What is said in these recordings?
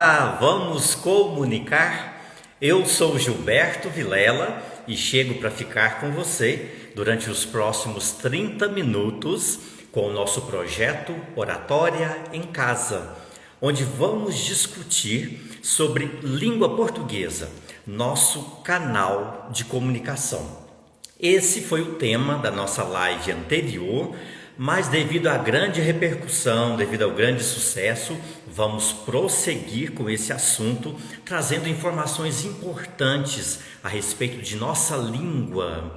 Vamos comunicar? Eu sou Gilberto Vilela e chego para ficar com você durante os próximos 30 minutos com o nosso projeto Oratória em Casa, onde vamos discutir sobre língua portuguesa, nosso canal de comunicação. Esse foi o tema da nossa live anterior, mas devido à grande repercussão, devido ao grande sucesso, vamos prosseguir com esse assunto, trazendo informações importantes a respeito de nossa língua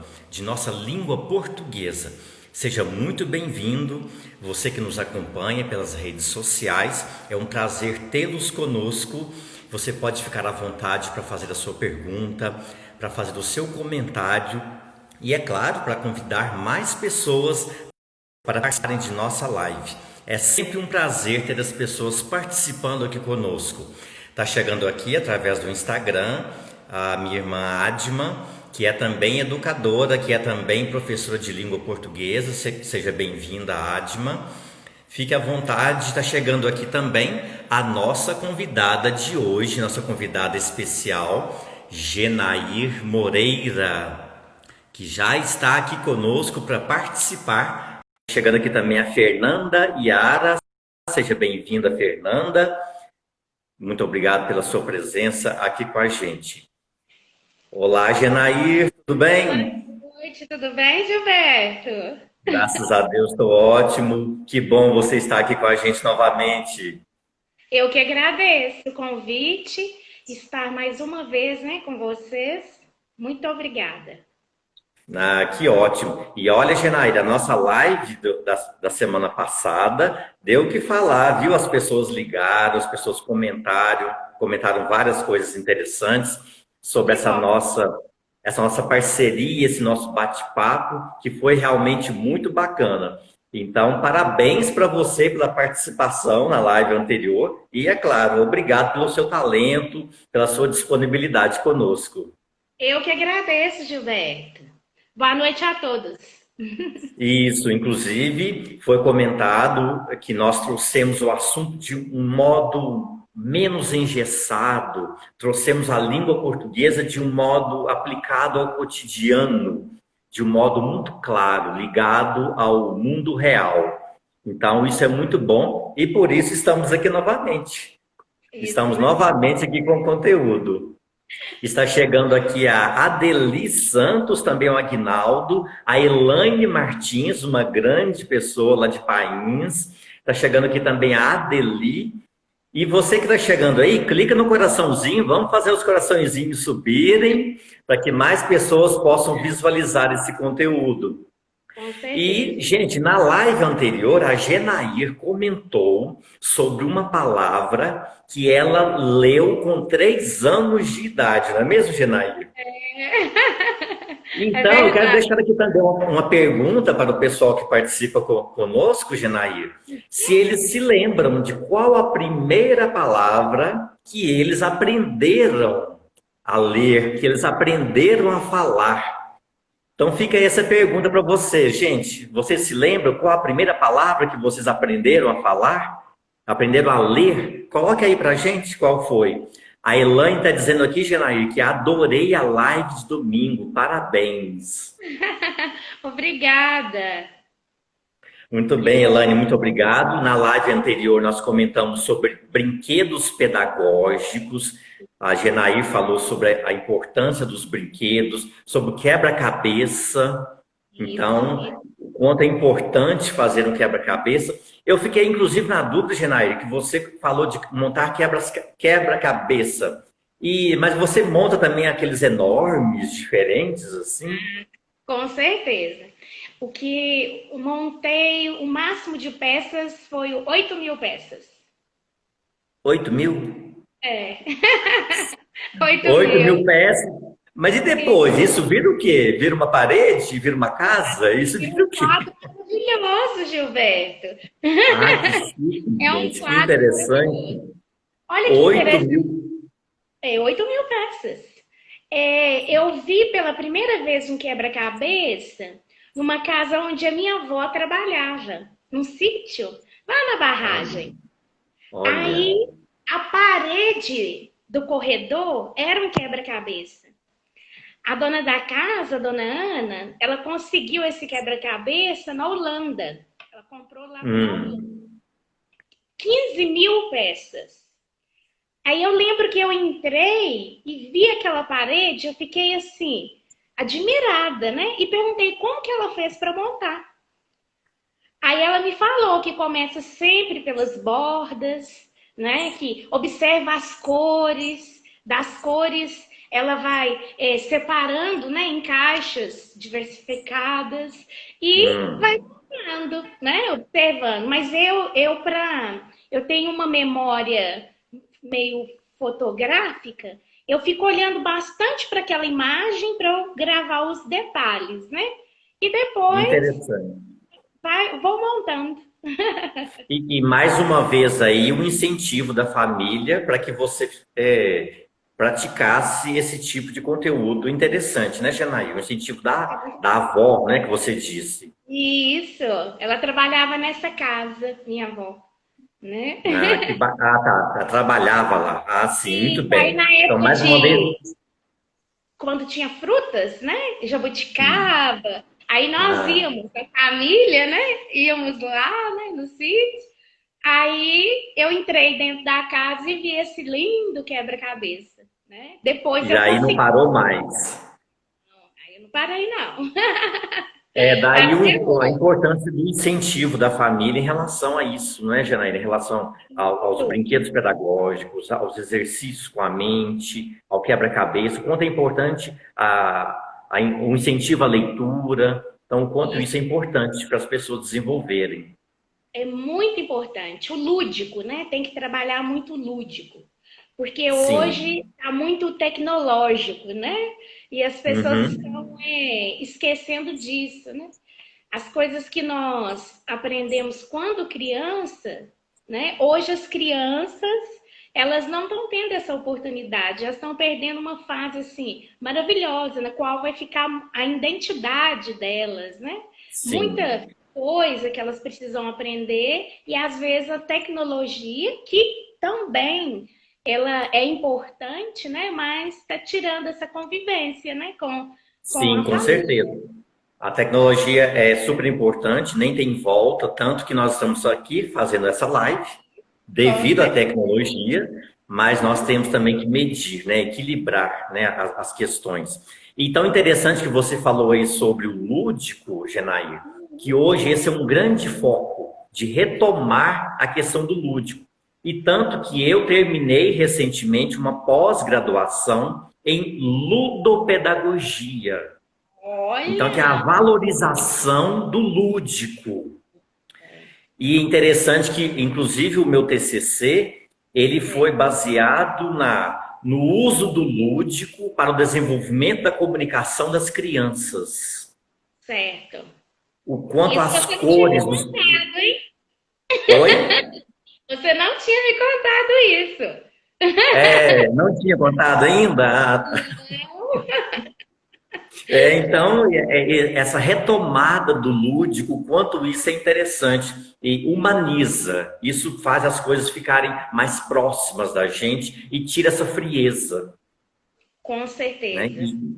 portuguesa. Seja muito bem-vindo, você que nos acompanha pelas redes sociais, é um prazer tê-los conosco. Você pode ficar à vontade para fazer a sua pergunta, para fazer o seu comentário e, é claro, para convidar mais pessoas para participarem de nossa live. É sempre um prazer ter as pessoas participando aqui conosco. Está chegando aqui através do Instagram a minha irmã Adma, que é também educadora, que é também professora de língua portuguesa. Seja bem-vinda, Adma. Fique à vontade, está chegando aqui também a nossa convidada de hoje, nossa convidada especial, Genair Moreira, que já está aqui conosco para participar. Chegando aqui também a Fernanda Yara. Seja bem-vinda, Fernanda. Muito obrigado pela sua presença aqui com a gente. Olá, Genair, tudo bem? Boa noite, tudo bem, Gilberto? Graças a Deus, estou ótimo. Que bom você estar aqui com a gente novamente. Eu que agradeço o convite, estar mais uma vez, né, com vocês. Muito obrigada. Que ótimo. E olha, Genair, a nossa live da semana passada deu o que falar, viu? As pessoas ligaram, as pessoas comentaram várias coisas interessantes sobre Que bom. essa nossa parceria, esse nosso bate-papo, que foi realmente muito bacana. Então, parabéns para você pela participação na live anterior e, é claro, obrigado pelo seu talento, pela sua disponibilidade conosco. Eu que agradeço, Gilberto. Boa noite a todos. Isso, inclusive, foi comentado que nós trouxemos o assunto de um modo menos engessado, trouxemos a língua portuguesa de um modo aplicado ao cotidiano, de um modo muito claro, ligado ao mundo real. Então, isso é muito bom e por isso estamos aqui novamente. Isso Estamos mesmo. novamente aqui com conteúdo. Está chegando aqui a Adeli Santos, também o Aguinaldo, a Elaine Martins, uma grande pessoa lá de Pains. Está chegando aqui também a Adeli. E você que está chegando aí, clica no coraçãozinho, vamos fazer os coraçõezinhos subirem, para que mais pessoas possam visualizar esse conteúdo. Com E, certeza. gente, na live anterior, a Genair comentou sobre uma palavra que ela leu com 3 anos de idade, não é mesmo, Genair? É Então, eu quero verdade. deixar aqui também uma pergunta para o pessoal que participa conosco, Genair. Se eles se lembram de qual a primeira palavra que eles aprenderam a ler, que eles aprenderam a falar. Então fica aí essa pergunta para você, gente. Vocês se lembram qual a primeira palavra que vocês aprenderam a falar? Aprenderam a ler? Coloque aí para gente qual foi. A Elaine está dizendo aqui, Genair, que adorei a live de domingo. Parabéns. Obrigada. Muito bem, Elaine, muito obrigado. Na live anterior, nós comentamos sobre brinquedos pedagógicos. A Genair falou sobre a importância dos brinquedos, sobre o quebra-cabeça. Isso. Então, o quanto é importante fazer um quebra-cabeça. Eu fiquei, inclusive, na dúvida, Genair, que você falou de montar quebra-cabeça. Mas você monta também aqueles enormes, diferentes, assim? Com certeza. O que eu montei, o máximo de peças foi 8.000 peças. 8.000? É, 8 oito mil. mil peças. Mas e depois? Isso vira o quê? Vira uma parede? Vira uma casa? Isso É vira um o quê? quadro maravilhoso, Gilberto. Que chique, É um gente. Que quadro interessante. maravilhoso. Olha que 8.000. interessante. 8.000 peças. Eu vi pela primeira vez um quebra-cabeça numa casa onde a minha avó trabalhava, num sítio, lá na Olha, barragem. Aí olha. A parede do corredor era um quebra-cabeça. A dona da casa, a dona Ana, ela conseguiu esse quebra-cabeça na Holanda. Ela comprou lá na Holanda. Hum, 15 mil peças. Aí eu lembro que eu entrei e vi aquela parede, eu fiquei assim, admirada, né? E perguntei como que ela fez para montar. Aí ela me falou que começa sempre pelas bordas, né? Que observa as cores, das cores ela vai separando, né, em caixas diversificadas e vai hum. montando, né, observando. Mas eu tenho uma memória meio fotográfica, eu fico olhando bastante para aquela imagem para eu gravar os detalhes, né? E depois Interessante. vou montando. E mais uma vez aí, um incentivo da família para que você praticasse esse tipo de conteúdo interessante, né, Janaí? O incentivo da avó, né, que você disse. Isso, ela trabalhava nessa casa, minha avó, né? Tá, trabalhava lá. Ah, sim, muito E aí bem. na Então, época mais uma vez. de quando tinha frutas, né? Hum. Jabuticaba, aí nós Ah, íamos, a família, né? Íamos lá, né, no sítio. Aí eu entrei dentro da casa e vi esse lindo quebra-cabeça, né? Depois e eu aí não consegui. parou mais. Aí eu não parei, não. É daí Até a hoje. importância do incentivo da família em relação a isso, não é, Janaína? Em relação aos brinquedos pedagógicos, aos exercícios com a mente, ao quebra-cabeça, o quanto é importante o incentivo à leitura, então o quanto isso é importante para as pessoas desenvolverem. É muito importante. O lúdico, né? Tem que trabalhar muito lúdico. Porque hoje Sim. está muito tecnológico, né? E as pessoas Uhum. estão esquecendo disso, né? As coisas que nós aprendemos quando criança, né? Hoje as crianças, elas não estão tendo essa oportunidade, elas estão perdendo uma fase assim maravilhosa, na qual vai ficar a identidade delas, né? Muita Sim. coisa que elas precisam aprender e às vezes a tecnologia que também ela é importante, né? Mas está tirando essa convivência, né? Com Sim, a com família. certeza. A tecnologia é super importante, nem tem volta, tanto que nós estamos aqui fazendo essa live Com devido à certeza. tecnologia, mas nós temos também que medir, né, equilibrar, né, as questões. E tão interessante que você falou aí sobre o lúdico, Genair, que hoje esse é um grande foco de retomar a questão do lúdico. E tanto que eu terminei recentemente uma pós-graduação em ludopedagogia. Então, que é a Olha, valorização do lúdico. E interessante que, inclusive, o meu TCC, ele foi baseado no uso do lúdico para o desenvolvimento da comunicação das crianças. certo. O quanto Isso as você não tinha me cores dos... contado, hein? Oi? Você não tinha me contado isso. É, não tinha contado ainda? Então, essa retomada do lúdico, o quanto isso é interessante e humaniza, isso faz as coisas ficarem mais próximas da gente e tira essa frieza, Com né? certeza.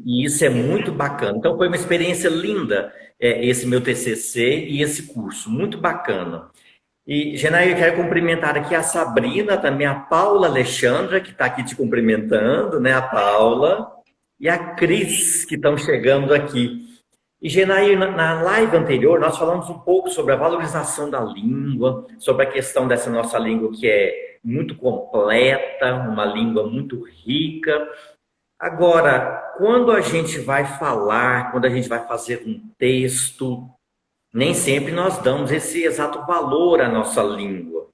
E isso é muito bacana. Então, foi uma experiência linda, esse meu TCC e esse curso, muito bacana. E, Genair, eu quero cumprimentar aqui a Sabrina, também a Paula Alexandra, que está aqui te cumprimentando, né? A Paula e a Cris, que estão chegando aqui. E, Genair, na live anterior, nós falamos um pouco sobre a valorização da língua, sobre a questão dessa nossa língua que é muito completa, uma língua muito rica. Agora, quando a gente vai falar, quando a gente vai fazer um texto, nem sempre nós damos esse exato valor à nossa língua.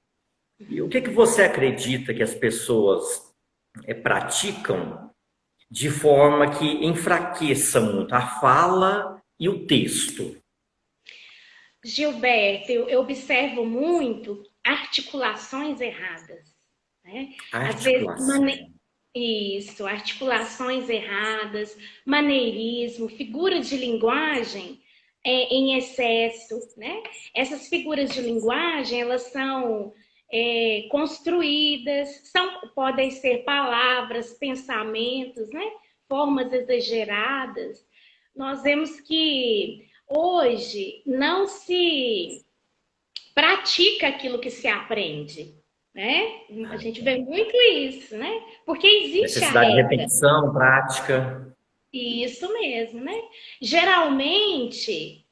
E o que que você acredita que as pessoas praticam de forma que enfraqueça muito a fala e o texto? Gilberto, eu observo muito articulações erradas, né? Às vezes, Articulação. isso, articulações erradas, maneirismo, figuras de linguagem em excesso, né? Essas figuras de linguagem, elas são construídas, podem ser palavras, pensamentos, né? Formas exageradas. Nós vemos que hoje não se pratica aquilo que se aprende, né? A gente vê muito isso, né? Porque existe a Necessidade de regra. repetição, prática. Isso mesmo, né? Geralmente,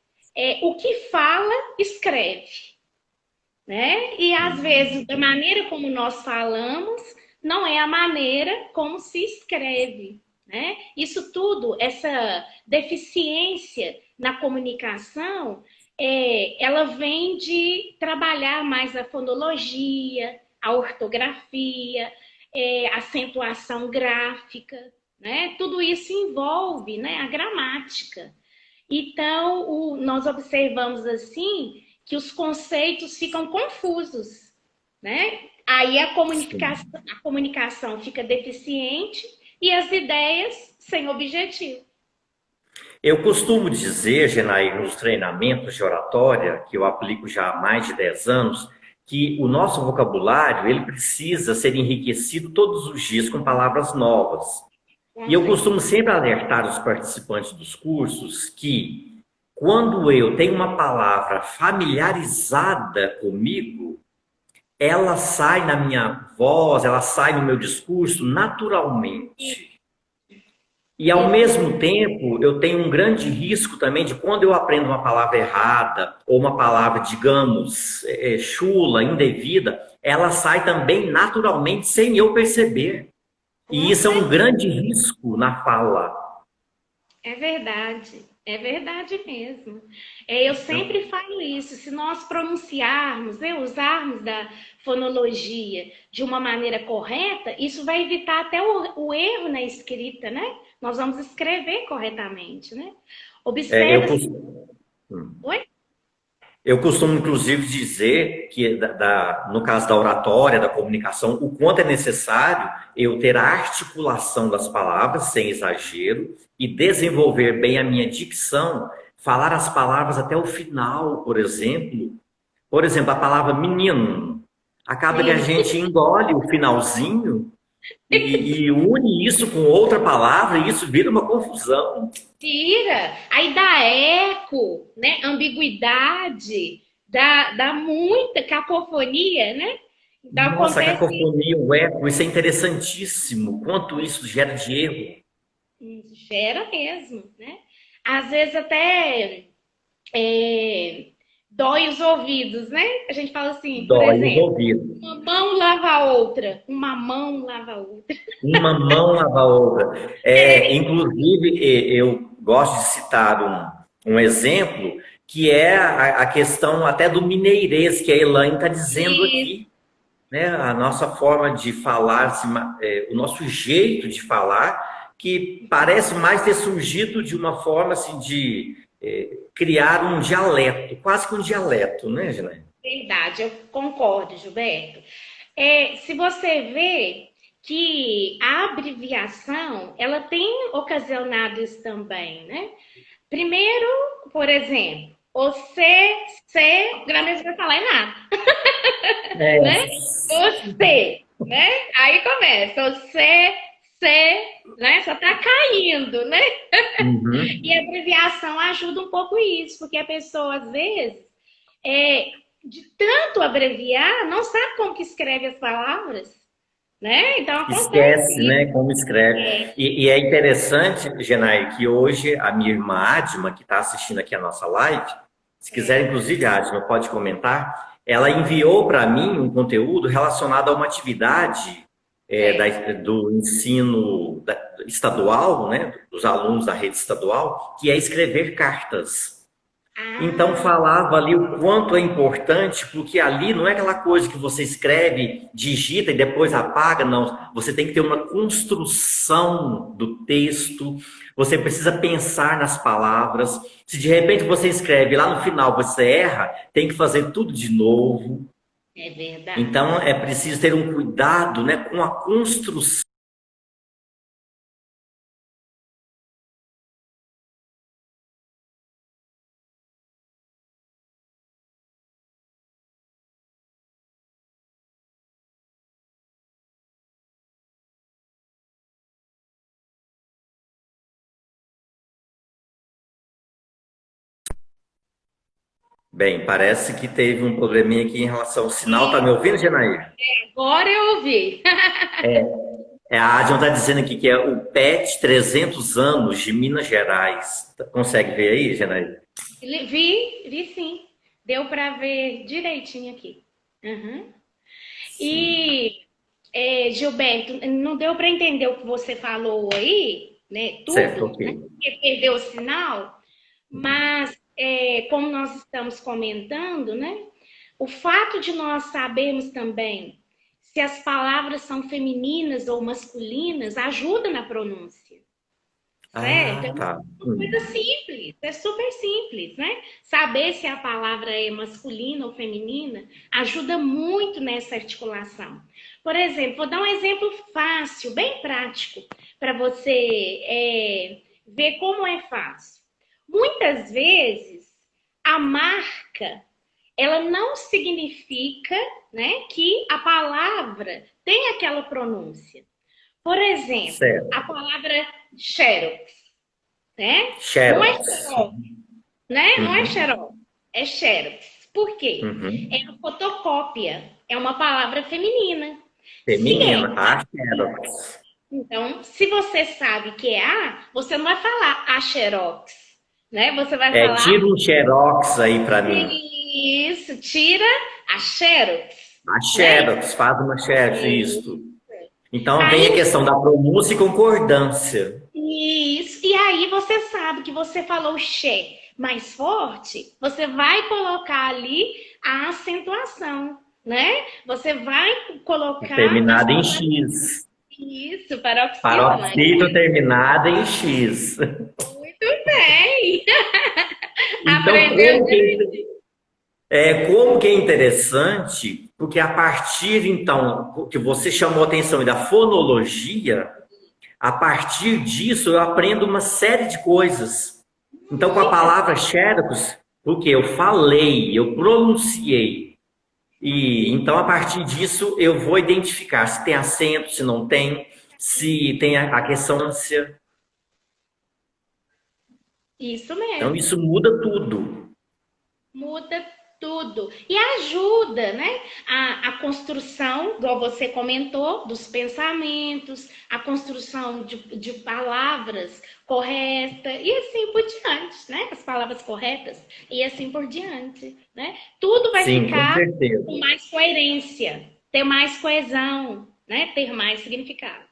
o que fala, escreve, né? E às vezes, da maneira como nós falamos, não é a maneira como se escreve, né? Isso tudo, essa deficiência na comunicação, ela vem de trabalhar mais a fonologia, a ortografia, acentuação gráfica, né? Tudo isso envolve, né, a gramática. Então, nós observamos assim que os conceitos ficam confusos, né? Aí a comunicação fica deficiente e as ideias sem objetivo. Eu costumo dizer, Genair, nos treinamentos de oratória, que eu aplico já há mais de 10 anos, que o nosso vocabulário ele precisa ser enriquecido todos os dias com palavras novas. Com E eu costumo certeza. sempre alertar os participantes dos cursos que, quando eu tenho uma palavra familiarizada comigo, ela sai na minha voz, ela sai no meu discurso naturalmente. E ao mesmo tempo, eu tenho um grande risco também de quando eu aprendo uma palavra errada, ou uma palavra, digamos, chula, indevida, ela sai também naturalmente sem eu perceber. E Com isso é um certeza. grande risco na fala. É verdade mesmo. Eu sempre falo isso, se nós pronunciarmos, né, usarmos da fonologia de uma maneira correta, isso vai evitar até o erro na escrita, né? Nós vamos escrever corretamente, né? É, eu, Observa-se. Oi? Eu costumo, inclusive, dizer que, no caso da oratória, da comunicação, o quanto é necessário eu ter a articulação das palavras, sem exagero, e desenvolver bem a minha dicção, falar as palavras até o final, por exemplo. Por exemplo, a palavra menino. Acaba que a Sim. gente engole o finalzinho e une isso com outra palavra, e isso vira uma confusão. Tira. Aí dá eco, né? Ambiguidade, dá muita cacofonia, né? Então Nossa, a acontece. cacofonia, o eco, isso é interessantíssimo. Quanto isso gera de erro. Gera mesmo, né? Às vezes até é, dói os ouvidos, né? A gente fala assim, por Dói os exemplo, ouvidos. uma mão lava a outra, uma mão lava a outra. Uma mão lava a outra. Inclusive, eu gosto de citar um exemplo que é a questão até do mineirês que a Elaine está dizendo Isso, aqui. Né? A nossa forma de falar, o nosso jeito de falar, que parece mais ter surgido de uma forma assim, de criar um dialeto, quase que um dialeto, né, Gina? verdade, eu concordo, Gilberto. Se você vê que a abreviação, ela tem ocasionado isso também, né? Primeiro, por exemplo, você, Grandes vai falar é nada, né? Você, né? Aí começa, né? Só tá caindo, né? E Uhum. a abreviação ajuda um pouco isso, porque a pessoa, às vezes, de tanto abreviar, não sabe como que escreve as palavras, né? Então acontece Esquece, isso. né, como escreve. E é interessante, Genai, que hoje a minha irmã Adma, que está assistindo aqui a nossa live, se quiser, inclusive, a Adma pode comentar, ela enviou para mim um conteúdo relacionado a uma atividade do ensino estadual, né, dos alunos da rede estadual, que é escrever cartas. Então Ah, falava ali o quanto é importante, porque ali não é aquela coisa que você escreve, digita e depois apaga, não. Você tem que ter uma construção do texto, você precisa pensar nas palavras. Se de repente você escreve lá no final você erra, tem que fazer tudo de novo. é verdade. Então é preciso ter um cuidado, né, com a construção Bem, parece que teve um probleminha aqui em relação ao sinal. Tá me ouvindo, Genair? Agora eu ouvi. A Adrian está dizendo aqui que é o PET 300 anos de Minas Gerais. Consegue ver aí, Genair? Vi sim. Deu para ver direitinho aqui. Uhum. Sim. E, Gilberto, não deu para entender o que você falou aí, né? Certo, Tudo, ok. né? Porque perdeu o sinal, mas como nós estamos comentando, né? O fato de nós sabermos também se as palavras são femininas ou masculinas ajuda na pronúncia. Certo? É Ah, tá. uma coisa simples, é super simples, né? Saber se a palavra é masculina ou feminina ajuda muito nessa articulação. Por exemplo, vou dar um exemplo fácil, bem prático, para você ver como é fácil. Muitas vezes, a marca, ela não significa, né, que a palavra tem aquela pronúncia. Por exemplo, a Certo. palavra xerox, né? Não é Xerox. xerox, né? Não é Uhum, xerox, é xerox. Por quê? É uhum. a fotocópia, é uma palavra feminina. Se é, Feminina. Ah, Xerox. então, se você sabe que é a, você não vai falar a xerox, né? Você vai É, falar tira um Xerox aí para mim. isso, tira a xerox, A né? Xerox, faz uma Xerox, isso. Então vem Aí a questão da pronúncia e concordância. isso. E aí você sabe que você falou che mais forte, você vai colocar ali a acentuação, né? Você vai colocar as Terminada em palavras X. isso, paroxítona. Paroxítona terminada em X. Muito bem. Então, Aprendeu de como que é interessante, porque a partir, então, que você chamou a atenção da fonologia, a partir disso eu aprendo uma série de coisas. Então, com a muitas. palavra xerox, porque eu falei, eu pronunciei, e então a partir disso eu vou identificar se tem acento, se não tem, se tem a questão. Isso Então, mesmo. isso muda tudo. Muda tudo. E ajuda, né? A construção, igual você comentou, dos pensamentos, a construção de palavras corretas e assim por diante, né? As palavras corretas e assim por diante, né? Tudo vai Sim, com ficar certeza. com mais coerência, ter mais coesão, né? Ter mais significado.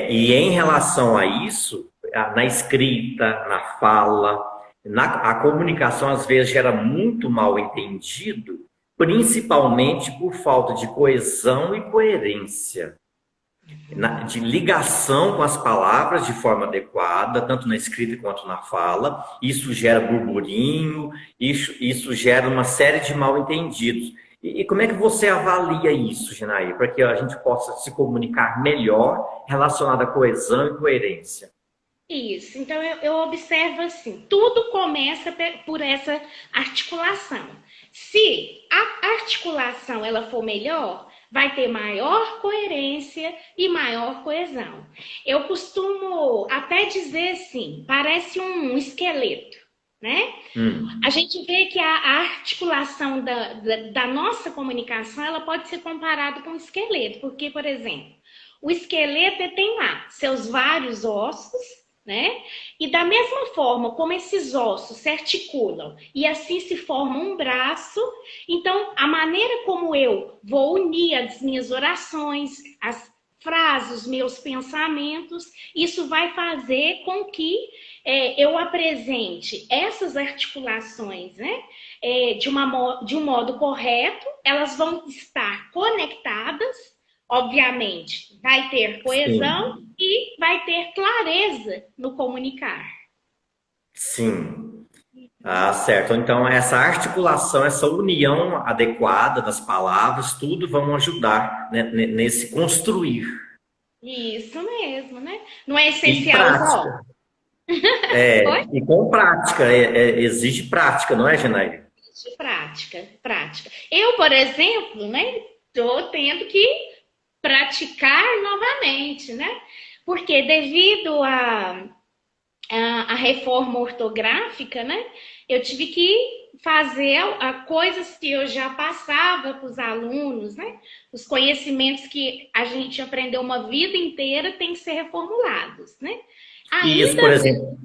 E em relação a isso, na escrita, na fala, a comunicação às vezes gera muito mal entendido, principalmente por falta de coesão e coerência, de ligação com as palavras de forma adequada, tanto na escrita quanto na fala. Isso gera burburinho, isso gera uma série de mal entendidos. E como é que você avalia isso, Ginaí, para que a gente possa se comunicar melhor relacionado à coesão e coerência? Isso, então eu observo assim, tudo começa por essa articulação. Se a articulação ela for melhor, vai ter maior coerência e maior coesão. Eu costumo até dizer assim, parece um esqueleto, né? A Hum, gente vê que a articulação da nossa comunicação ela pode ser comparada com um esqueleto, porque, por exemplo, o esqueleto tem lá seus vários ossos, né? E da mesma forma como esses ossos se articulam e assim se forma um braço, então a maneira como eu vou unir as minhas orações, as frases, os meus pensamentos, isso vai fazer com que eu apresente essas articulações, né? De um modo correto, elas vão estar conectadas, obviamente, vai ter coesão sim, e vai ter clareza no comunicar. sim. Ah, certo. Então, essa articulação, essa união adequada das palavras, tudo vão ajudar, né, nesse construir. Isso mesmo, né? Não é E essencial igual. prática. Oi? E com prática, exige prática, não é, Janaína? De prática, prática. Eu, por exemplo, né, estou tendo que praticar novamente, né? Porque devido a reforma ortográfica, né? Eu tive que fazer coisas que eu já passava para os alunos, né? Os conhecimentos que a gente aprendeu uma vida inteira têm que ser reformulados, né? E isso, Ainda por bem. exemplo,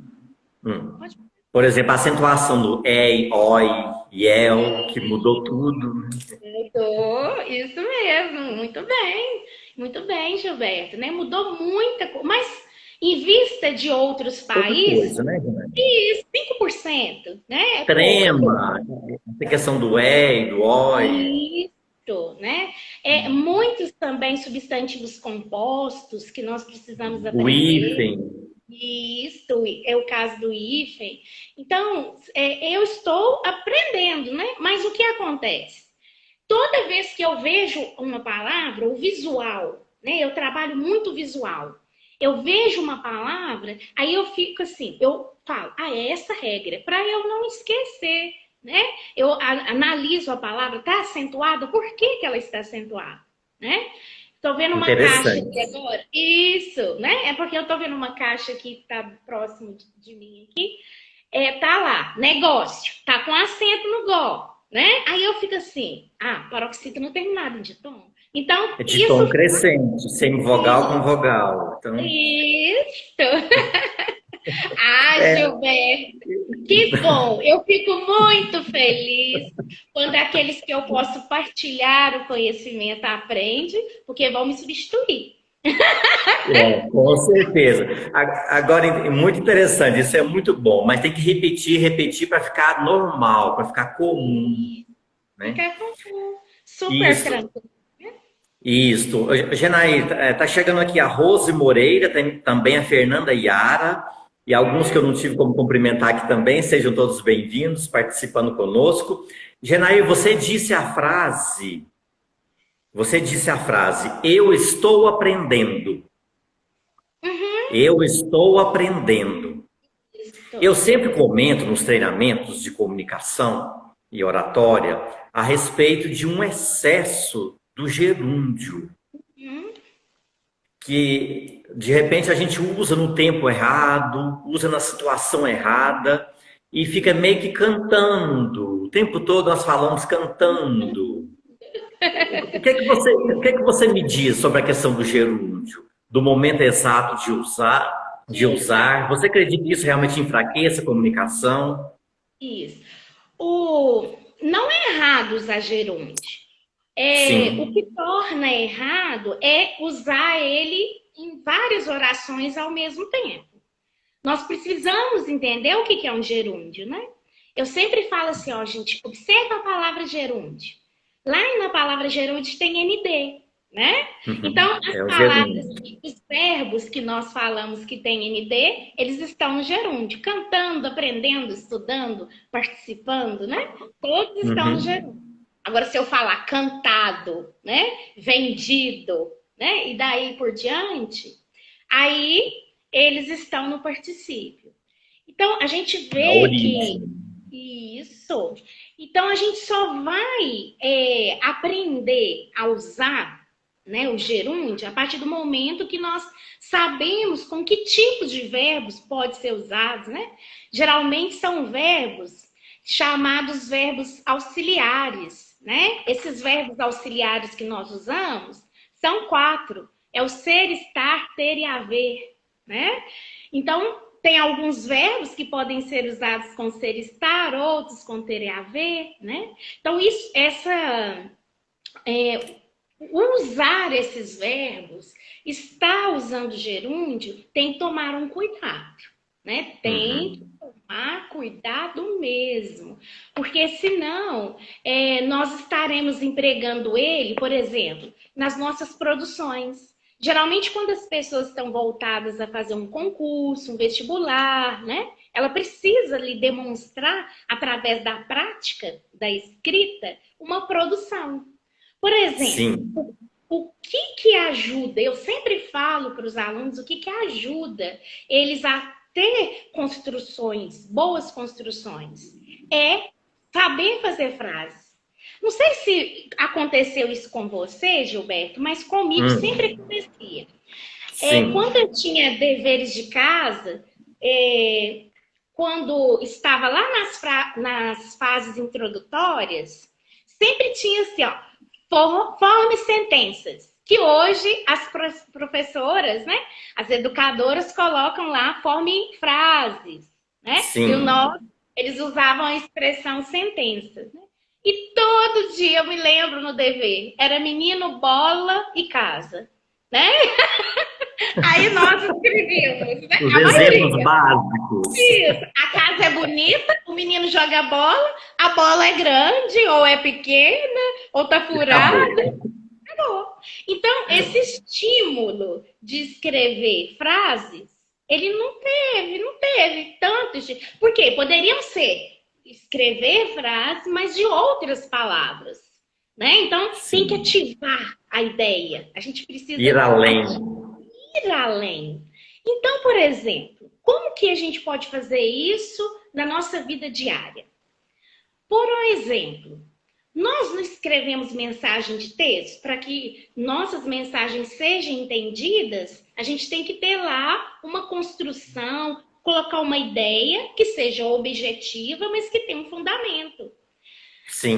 por exemplo, a acentuação do e, oi, yel, que mudou tudo, né? Mudou, isso mesmo, muito bem, Gilberto, né? Mudou muita coisa, mas em vista de outros Pouca países, coisa, né, Renan? isso, 5%, né? É pouca coisa. Trema, essa questão do e, do oi, Isso, né? Muitos também substantivos compostos que nós precisamos o aprender. hífen. Isso é o caso do hífen. Então, eu estou aprendendo, né? Mas o que acontece? Toda vez que eu vejo uma palavra, o visual, né? Eu trabalho muito visual. Eu vejo uma palavra, aí eu fico assim, eu falo, é essa regra, para eu não esquecer, né? Eu analiso a palavra, está acentuada, por que que ela está acentuada, né? Estou vendo uma caixa aqui Interessante. agora. Isso, né? É porque eu estou vendo uma caixa aqui que está próximo de mim aqui. Tá lá, negócio, tá com acento no gó, né? Aí eu fico assim, paroxítona não tem nada de tom. Então, É de isso, tom crescente, sem vogal com vogal. Então, isso. é, Gilberto, que bom. Eu fico muito feliz quando aqueles que eu posso partilhar o conhecimento aprendem, porque vão me substituir. com certeza. Agora, muito interessante, isso é muito bom, mas tem que repetir, repetir para ficar normal, para ficar comum, né? Fica comum, super Isso, tranquilo. isso. Genaí, tá chegando aqui a Rose Moreira, tem também a Fernanda Iara, e alguns que eu não tive como cumprimentar aqui também, sejam todos bem-vindos, participando conosco. Genaí, você disse a frase, eu estou aprendendo. Eu estou aprendendo. Eu Isso. sempre comento nos treinamentos de comunicação e oratória a respeito de um excesso do gerúndio, Hum, que de repente a gente usa no tempo errado, usa na situação errada e fica meio que cantando. O tempo todo nós falamos cantando. O que é que você me diz sobre a questão do gerúndio, do momento exato de usar? Você acredita que isso realmente enfraquece a comunicação? isso. Não é errado usar gerúndio. O que Sim. torna errado é usar ele em várias orações ao mesmo tempo. Nós precisamos entender o que é um gerúndio, né? Eu sempre falo assim, ó, gente, observa a palavra gerúndio. Lá na palavra gerúndio tem ND, né? Então, Uhum. as É o palavras, gerúndio. os verbos que nós falamos que tem ND, eles estão no gerúndio, cantando, aprendendo, estudando, participando, né? Todos estão no Uhum. gerúndio. Agora, se eu falar cantado, né? Vendido, né? E daí por diante, aí eles estão no particípio. Então, a gente Na vê que origem. isso. Então, a gente só vai aprender a usar, né, o gerúndio a partir do momento que nós sabemos com que tipos de verbos pode ser usados, né? Geralmente são verbos chamados verbos auxiliares, né? Esses verbos auxiliares que nós usamos são quatro. É o ser, estar, ter e haver, né? Então, tem alguns verbos que podem ser usados com ser, estar, outros com ter e haver, né? Então, usar esses verbos, estar usando gerúndio, tem que tomar um cuidado, né? Tem que Uhum. tomar cuidado mesmo, porque senão nós estaremos empregando ele, por exemplo, nas nossas produções. Geralmente, quando as pessoas estão voltadas a fazer um concurso, um vestibular, né? Ela precisa lhe demonstrar, através da prática, da escrita, uma produção. Por exemplo, Sim. o que ajuda? Eu sempre falo para os alunos o que ajuda eles a ter construções, boas construções. É saber fazer frases. Não sei se aconteceu isso com você, Gilberto, mas comigo sempre Hum. acontecia. Quando Sim. eu tinha deveres de casa, é, quando estava lá nas fases introdutórias, sempre tinha assim, ó, forme sentenças. Que hoje as professoras, né, as educadoras colocam lá, forme frases, né? E o Sim. nosso, eles usavam a expressão sentenças, né? E todo dia eu me lembro no dever, era menino, bola e casa, né? Aí nós escrevíamos, né? Os A exemplos maioria. básicos. Isso. A casa é bonita, o menino joga bola, a bola é grande, ou é pequena, ou tá furada. Acabou. Acabou. Então, esse estímulo de escrever frases, ele não teve tanto estímulo. Por quê? Poderiam ser escrever frases, mas de outras palavras. Né? Então, tem que Sim. ativar a ideia. A gente precisa Ir além. ir além. Então, por exemplo, como que a gente pode fazer isso na nossa vida diária? Por um exemplo, nós não escrevemos mensagem de texto para que nossas mensagens sejam entendidas, a gente tem que ter lá uma construção, colocar uma ideia que seja objetiva, mas que tenha um fundamento.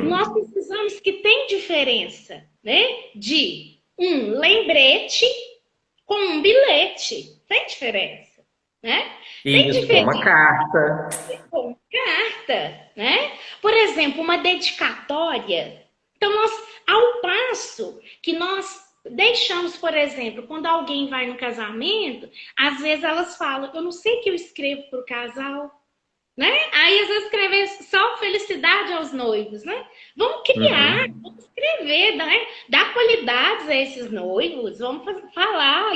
Nós Sim. precisamos que tem diferença, né? De um lembrete com um bilhete. Tem diferença, né? Tem Isso, com uma diferença carta. com carta, né? Por exemplo, uma dedicatória. Então, ao passo que nós deixamos, por exemplo, quando alguém vai no casamento, às vezes elas falam, eu não sei o que eu escrevo para o casal, né? Aí às vezes escrever só felicidade aos noivos, né? Vamos criar, Uhum. vamos escrever, né? Dar qualidades a esses noivos, vamos falar,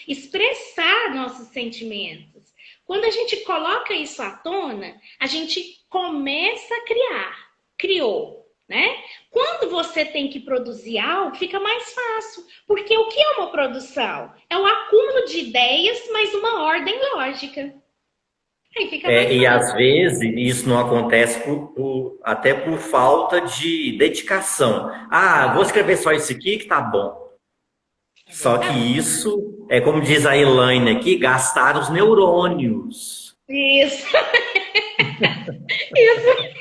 expressar nossos sentimentos. Quando a gente coloca isso à tona, a gente começa a criar. Criou, né? Quando você tem que produzir algo, fica mais fácil. Porque o que é uma produção? É o acúmulo de ideias, mas uma ordem lógica. Aí fica mais E fácil. às vezes isso não acontece até por falta de dedicação. Ah, vou escrever só isso aqui que tá bom. É Só que verdade. isso é como diz a Elaine aqui, gastar os neurônios. Isso, isso.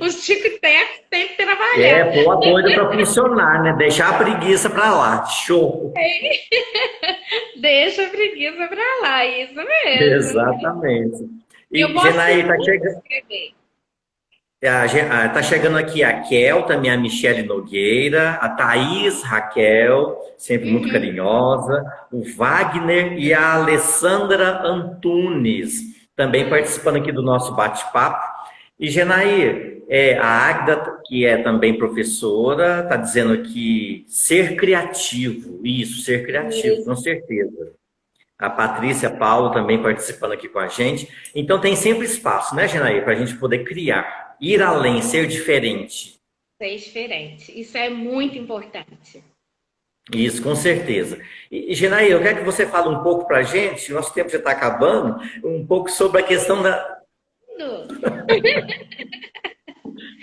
Os tic-tacs têm que trabalhar. Pôr a coisa para funcionar, né? Deixar a preguiça para lá. Show. Deixa a preguiça pra lá, isso mesmo. Exatamente. Eu E, gosto Genaí, muito de escrever. tá chegando aqui a Kel, também a Michele Nogueira, a Thaís Raquel, sempre muito Uhum. carinhosa, o Wagner e a Alessandra Antunes, também participando aqui do nosso bate-papo. E, Genaí, a Águida, que é também professora, está dizendo aqui ser criativo. Isso, ser criativo, com certeza. A Patrícia Paulo também participando aqui com a gente. Então tem sempre espaço, né, Genaí, para a gente poder criar, ir além, ser diferente. Ser diferente. Isso é muito importante. Isso, com certeza. E Genaí, eu quero que você fale um pouco para a gente, nosso tempo já está acabando, um pouco sobre a questão da.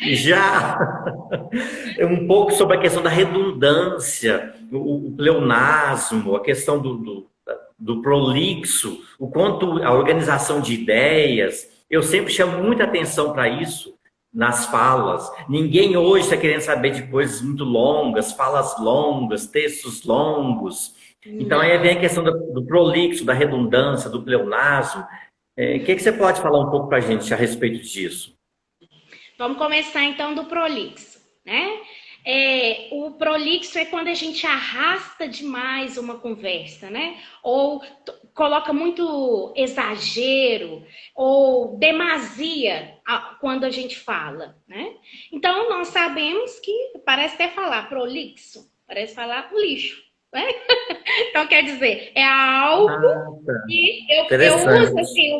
Já! Um pouco sobre a questão da redundância, o pleonasmo, a questão do prolixo, o quanto a organização de ideias. Eu sempre chamo muita atenção para isso nas falas. Ninguém hoje está querendo saber de coisas muito longas, falas longas, textos longos. Então aí vem a Não. questão do prolixo, da redundância, do pleonasmo. O que você pode falar um pouco para a gente a respeito disso? Vamos começar então do prolixo, né? O prolixo é quando a gente arrasta demais uma conversa, né? Ou coloca muito exagero ou demasia quando a gente fala, né? Então nós sabemos que parece até falar prolixo, parece falar lixo, né? Então quer dizer, é algo Ah, tá. e eu uso Interessante. assim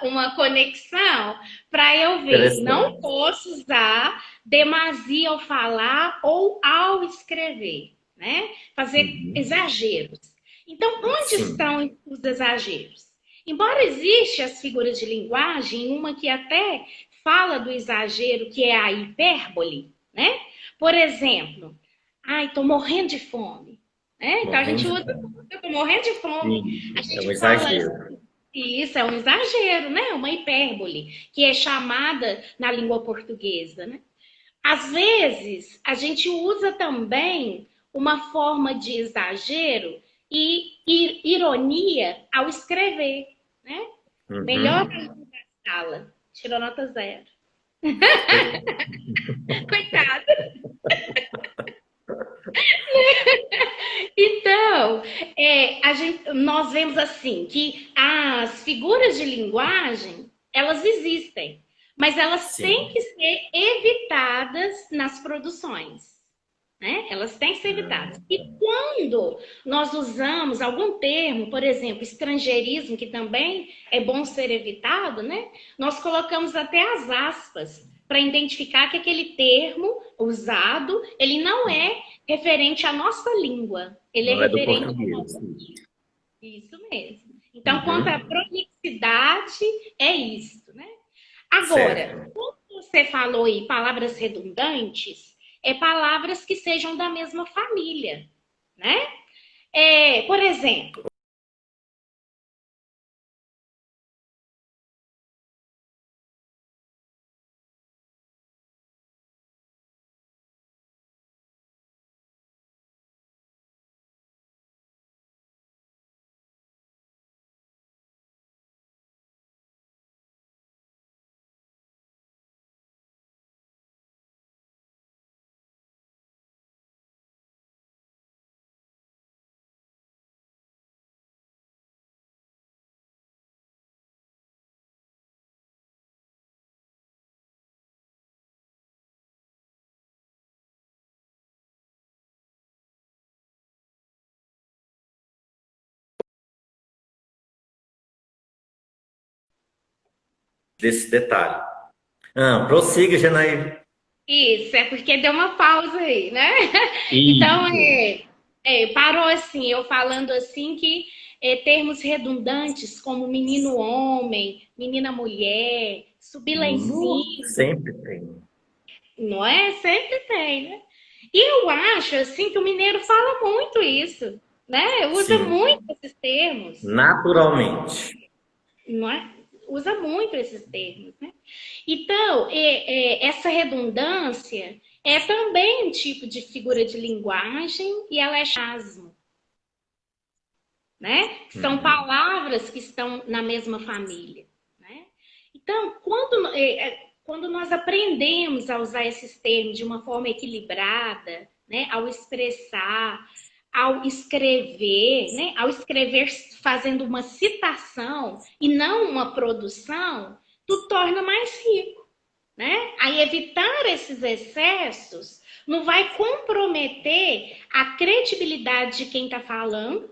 uma conexão para eu ver. Não Interessante. posso usar demasia ao falar ou ao escrever, né? Fazer Uhum. exageros. Então, onde Sim. estão os exageros? Embora existam as figuras de linguagem, uma que até fala do exagero, que é a hipérbole, né? Por exemplo, ai, tô morrendo de fome. Né? Então a Morrendo gente de usa, fome. eu tô morrendo de fome. A Sim, é um gente fala exagero. E isso é um exagero, né? Uma hipérbole, que é chamada na língua portuguesa, né? Às vezes, a gente usa também uma forma de exagero e ironia ao escrever, né? Melhor Uhum. aluno da sala, tirou nota zero. Foi- Coitada. Então, nós vemos assim que as figuras de linguagem elas existem, mas elas têm Sim. que ser evitadas nas produções. Né? Elas têm que ser evitadas. Hum. E quando nós usamos algum termo, por exemplo, estrangeirismo, que também é bom ser evitado, né? Nós colocamos até as aspas para identificar que aquele termo usado, ele não é referente à nossa língua, ele é Não é do referente ao português. nosso. Isso mesmo. Então, quanto à Uhum. prolixidade, é isso, né? Agora, Certo. quando você falou em palavras redundantes, é palavras que sejam da mesma família, né? Por exemplo, Desse detalhe. Prossiga, Janaína. isso é porque deu uma pausa aí, né? Então, Isso. parou assim, eu falando assim que termos redundantes como menino-homem, menina-mulher, subir lá em cima, Sempre tem. não é? Sempre tem, né? E eu acho assim que o mineiro fala muito isso, né? Usa Sim. muito esses termos, Naturalmente. não é? Usa muito esses termos, né? Então, essa redundância é também um tipo de figura de linguagem e ela é chasmo, né? São Uhum. palavras que estão na mesma família, né? Então, quando nós aprendemos a usar esses termos de uma forma equilibrada, né? Ao expressar, ao escrever, né? Ao escrever fazendo uma citação e não uma produção, tu torna mais rico, né? Aí evitar esses excessos não vai comprometer a credibilidade de quem está falando.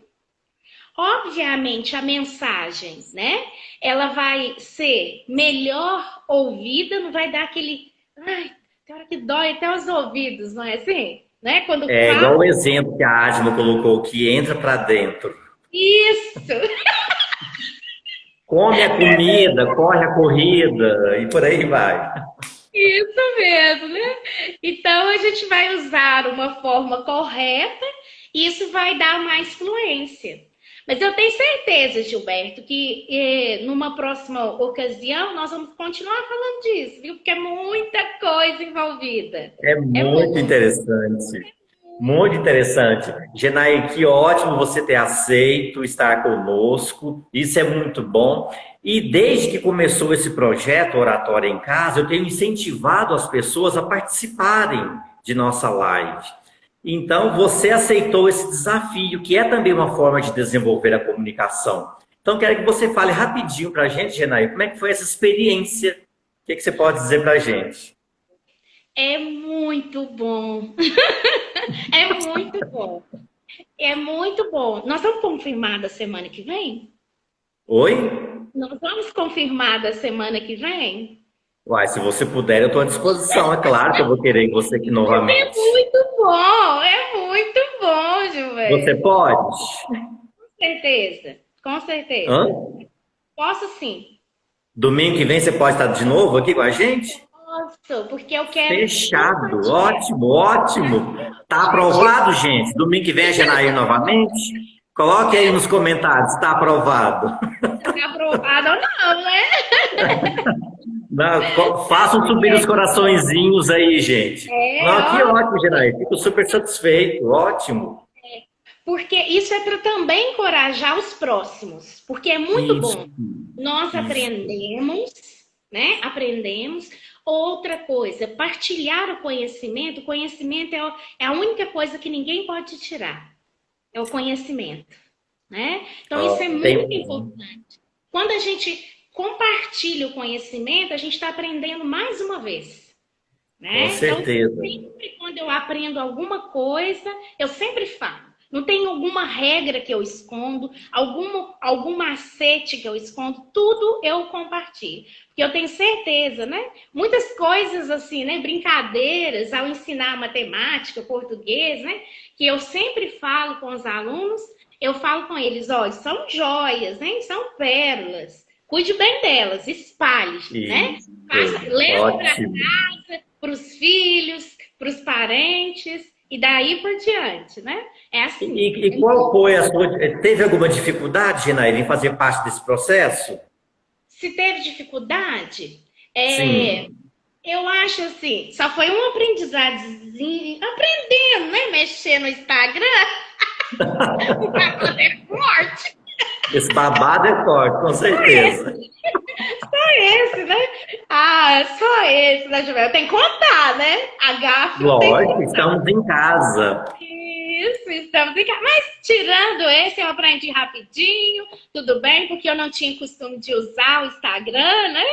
Obviamente, a mensagem, né? Ela vai ser melhor ouvida, não vai dar aquele. Ai, tem hora que dói até os ouvidos, não é assim? Né? Quando É igual fala. o exemplo que a Adno colocou, que entra para dentro. Isso! Come a comida, corre a corrida e por aí vai. Isso mesmo, né? Então a gente vai usar uma forma correta e isso vai dar mais fluência. Mas eu tenho certeza, Gilberto, que numa próxima ocasião nós vamos continuar falando disso, viu? Porque é muita coisa envolvida. É É muito muito, interessante. Muito interessante. Genai, que ótimo você ter aceito estar conosco. Isso é muito bom. E desde que começou esse projeto Oratória em Casa, eu tenho incentivado as pessoas a participarem de nossa live. Então, você aceitou esse desafio, que é também uma forma de desenvolver a comunicação. Então, quero que você fale rapidinho para a gente, Genai, como é que foi essa experiência? O que você pode dizer para a gente? é muito bom. É muito bom. É muito bom. Nós vamos confirmar da semana que vem? Oi? Nós vamos confirmar da semana que vem? Uai, se você puder, eu estou à disposição. É claro que eu vou querer você aqui É novamente. muito bom, Você Gilberto. pode? Com certeza, com Hã? certeza. Posso sim. Domingo que vem você pode estar de novo aqui com a gente? Posso, porque eu quero Fechado. compartilhar. Ótimo, ótimo. Tá aprovado, gente. Domingo que vem é Janair novamente. Coloque aí nos comentários, está aprovado. Tá aprovado ou não, né? Façam subir os coraçõezinhos aí, gente. Não, que Ó, ótimo, Genaí. Fico super satisfeito. Ótimo. porque isso é para também encorajar os próximos, porque é muito Isso, bom. Nós isso. aprendemos, né? Aprendemos. Outra coisa, partilhar o conhecimento é a única coisa que ninguém pode tirar, é o conhecimento, né? Então isso Ó, é muito importante. Quando a gente compartilha o conhecimento, a gente está aprendendo mais uma vez, com né? Então, certeza. sempre quando eu aprendo alguma coisa, eu sempre falo. Não tem alguma regra que eu escondo, algum macete que eu escondo, tudo eu compartilho. Porque eu tenho certeza, né? Muitas coisas assim, né? Brincadeiras ao ensinar matemática, português, né? Que eu sempre falo com os alunos, eu falo com eles, ó, são joias, né? São pérolas. Cuide bem delas, espalhe, né? Isso. Leve para Ótimo. para os filhos, para os parentes e daí por diante, né? É assim. E qual foi a sua. Teve alguma dificuldade, Genaíra, em fazer parte desse processo? Se teve dificuldade, Sim. eu acho assim, só foi um aprendizadozinho, aprendendo, né? Mexer no Instagram, o babado é forte. Esse babado é forte, com certeza. Só esse, né? Ah, só esse, né, Juvel? Tem que contar, né? A gafe eu tenho que Lógico, contar. estamos em casa. Isso, estamos em casa. Mas tirando esse, eu aprendi rapidinho, tudo bem, porque eu não tinha costume de usar o Instagram, né?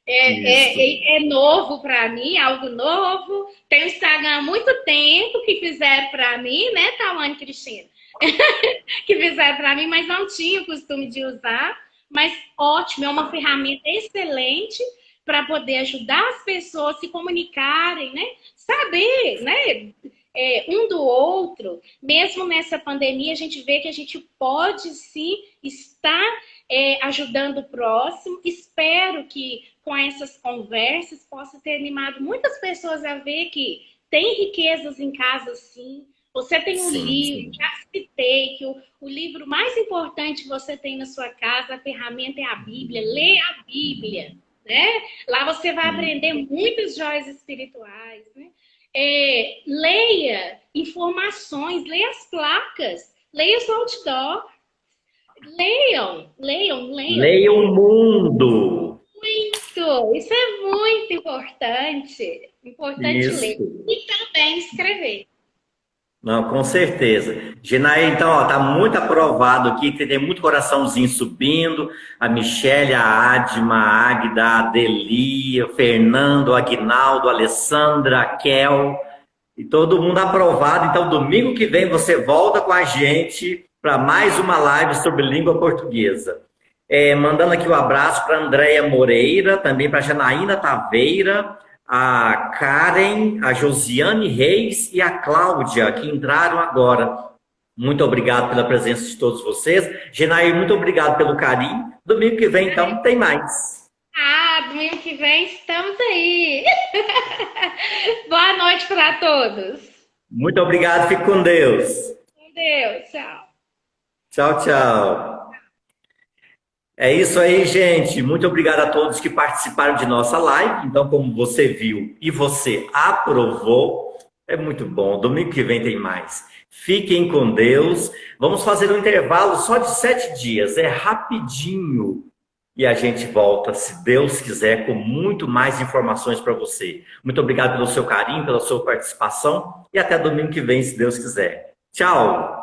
Isso. É novo para mim, algo novo. Tem o Instagram há muito tempo que fizeram para mim, né, Tawane Cristina? Que fizeram para mim, mas não tinha o costume de usar. Mas ótimo, é uma ferramenta excelente para poder ajudar as pessoas a se comunicarem, né? Saber, né? Um do outro. Mesmo nessa pandemia, a gente vê que a gente pode sim estar ajudando o próximo. Espero que com essas conversas possa ter animado muitas pessoas a ver que tem riquezas em casa sim. Você tem um Sim, livro, sim. já citei que o livro mais importante que você tem na sua casa, a ferramenta é a Bíblia. Lê a Bíblia, né? Lá você vai aprender muitas joias espirituais, né? Leia informações, leia as placas, leia os outdoors, leiam, leiam, leiam. Leia o mundo. Isso é muito importante. Importante ler. Isso. E também escrever. Não, com certeza. Genaí, então, ó, tá muito aprovado aqui, que tem muito coraçãozinho subindo. A Michelle, a Adma, a Águida, a Adelia, o Fernando, o Aguinaldo, a Alessandra, a Kel, e todo mundo aprovado. Então, domingo que vem você volta com a gente para mais uma live sobre língua portuguesa. Mandando aqui um abraço para a Andréia Moreira, também para a Janaína Taveira, a Karen, a Josiane Reis e a Cláudia, que entraram agora. Muito obrigado pela presença de todos vocês. Genair, muito obrigado pelo carinho. Domingo que vem, então, tem mais. Domingo que vem estamos aí. Boa noite para todos. Muito obrigado, fique com Deus. Com Deus, tchau. Tchau, tchau. É isso aí, gente. Muito obrigado a todos que participaram de nossa live. Então, como você viu e você aprovou, é muito bom. Domingo que vem tem mais. Fiquem com Deus. Vamos fazer um intervalo só de 7 dias. É rapidinho. E a gente volta, se Deus quiser, com muito mais informações para você. Muito obrigado pelo seu carinho, pela sua participação. E até domingo que vem, se Deus quiser. Tchau!